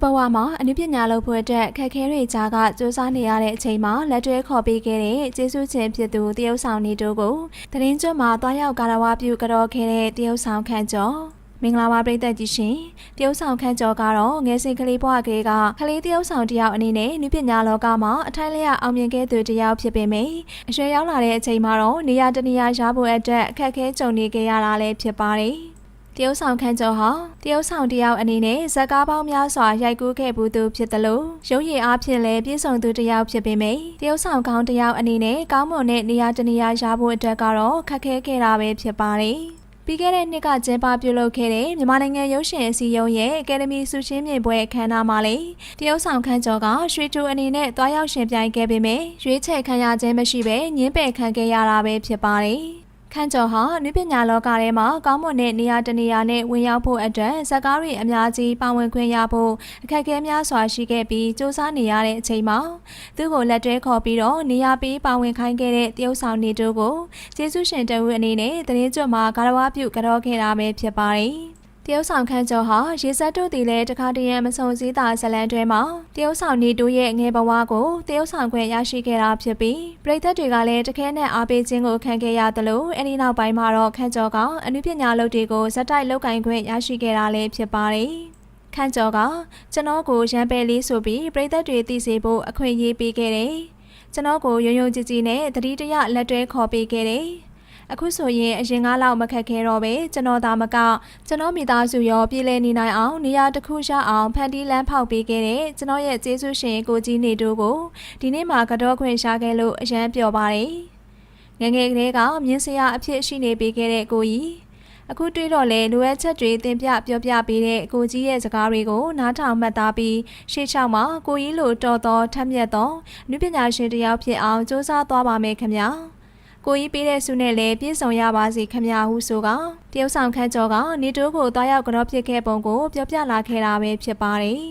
ဘဝမှာအနုပညာလုပ်ဖို့အတွက်ခက်ခဲတွေကြားကစူးစမ်းနေရတဲ့အချိန်မှာလက်တွဲခေါ်ပေးခဲ့တဲ့ကျေးဇူးရှင်ဖြစ်သူတရုတ်ဆောင်နေတို့ကိုသတင်းကျွတ်မှာတွားရောက်ကာရဝပြုကြော်ခဲ့တဲ့တရုတ်ဆောင်ခန့်ကျော်မင်္ဂလာပါပရိသတ်ကြီးရှင်တရုတ်ဆောင်ခန့်ကျော်ကတော့ငယ်စဉ်ကလေးဘဝကလေးကကလေးတရုတ်ဆောင်တယောက်အနေနဲ့နုပညာလောကမှာအထိုက်လျောက်အောင်မြင်ခဲ့သူတယောက်ဖြစ်ပေမယ့်အရွယ်ရောက်လာတဲ့အချိန်မှာတော့နေရာတနေရာရဖို့အတွက်အခက်အခဲကြုံနေခဲ့ရတာလည်းဖြစ်ပါတယ်တရုတ်ဆောင်ခန့်ကျော်ဟာတရုတ်ဆောင်တယောက်အနေနဲ့ဇာတ်ကားပေါင်းများစွာရိုက်ကူးခဲ့ဘူးသူဖြစ်တယ်လို့ရုပ်ရည်အားဖြင့်လည်းပြည့်စုံသူတယောက်ဖြစ်ပေမယ့်တရုတ်ဆောင်ကောင်းတယောက်အနေနဲ့ကောင်းမွန်တဲ့နေရာတနေရာရဖို့အတွက်ကတော့ခက်ခဲခဲ့တာပဲဖြစ်ပါတယ်ပြီးခဲ့တဲ့နှစ်ကကျင်းပပြုလုပ်ခဲ့တဲ့မြန်မာနိုင်ငံရုပ်ရှင်အစည်းအရုံးရဲ့အကယ်ဒမီဆုရှင်မြင့်ပွဲအခမ်းအနားမှာလေတရုတ်ဆောင်ခန့်ကျော်ကရွှေတူအနေနဲ့တွားရောက်ရှင်ပြိုင်ခဲ့ပေမယ့်ရွေးချယ်ခံရခြင်းမရှိဘဲညှင်းပယ်ခံခဲ့ရတာပဲဖြစ်ပါတယ်ခန့်ကျော်ဟာအနုပညာလောကထဲမှာကောင်းမွန်တဲ့နေရာတနေရာနဲ့ဝင်ရောက်ဖို့အတွက်ဇာတ်ကားတွေအများကြီးပါဝင်ခွင့်ရဖို့အခက်အခဲများစွာရှိခဲ့ပြီးစူးစမ်းနေရတဲ့အချိန်မှာသူ့ကိုလက်တွဲခေါ်ပြီးတော့နေရာပေးပါဝင်ခိုင်းခဲ့တဲ့တရုတ်ဆောင်နေတို့ကိုကျေးဇူးရှင်တဦးအနေနဲ့သတင်းကြွမှာကာရဝပြုကြော်ခဲ့တာပဲဖြစ်ပါတယ်တရုတ်ဆောင်ခန့်ကျော်ဟာရေစက်တို့တီလည်းတခါတရံမဆုံစည်းတာဇလန်တွဲမှာတရုတ်ဆောင်နေတူရဲ့ငယ်ဘဝကိုတရုတ်ဆောင်ခွင့်ရရှိခဲ့တာဖြစ်ပြီးပရိသတ်တွေကလည်းတခဲနဲ့အားပေးခြင်းကိုခံခဲ့ရသလိုအဲဒီနောက်ပိုင်းမှာတော့ခန့်ကျော်ကအနုပညာလုပ်တွေကိုဇက်တိုက်လုပ်ကင်ခွင့်ရရှိခဲ့တာလည်းဖြစ်ပါတယ်ခန့်ကျော်ကကျွန်တော်ကိုရန်ပယ်လေးဆိုပြီးပရိသတ်တွေသိစေဖို့အခွင့်အရေးပေးခဲ့တယ်ကျွန်တော်ကိုယုံယုံကြည်ကြည်နဲ့တတိတရလက်တွဲခေါ်ပေးခဲ့တယ်အခုဆိုရင်အရင်ကလောက်မခက်ခဲတော့ပဲကျွန်တော်သာမကကျွန်တော်မိသားစုရောပြည်လည်နေနိုင်အောင်နေရာတစ်ခုရအောင်ဖန်တီးလန်းဖောက်ပေးခဲ့တဲ့ကျွန်တော်ရဲ့ကျေးဇူးရှင်ကိုကြီးနေတို့ကိုဒီနေ့မှာကတော့ခွင့်ရှာခဲ့လို့အရန်ပျော်ပါတယ်ငယ်ငယ်ကလေးကမြင်းစရာအဖြစ်ရှိနေပေးခဲ့တဲ့ကိုကြီးအခုတွေ့တော့လေလိုအပ်ချက်တွေတင်ပြပြောပြပေးတဲ့ကိုကြီးရဲ့စကားတွေကိုနားထောင်မှတ်သားပြီးရှေ့လျှောက်မှာကိုကြီးလိုတော်တော်ထက်မြက်သောနုပညာရှင်တယောက်ဖြစ်အောင်စူးစမ်းသွားပါမယ်ခင်ဗျာကိုကြီးပေးတဲ့ဆုနဲ့လည်းပြည့်စုံရပါစေခင်ဗျာဟုဆိုကတရုတ်ဆောင်ခန့်ကျော်ကနေတိုးကိုတွားရောက်ကြော်ဖြစ်ခဲ့ပုံကိုပြောပြလာခဲ့တာပဲဖြစ်ပါတယ်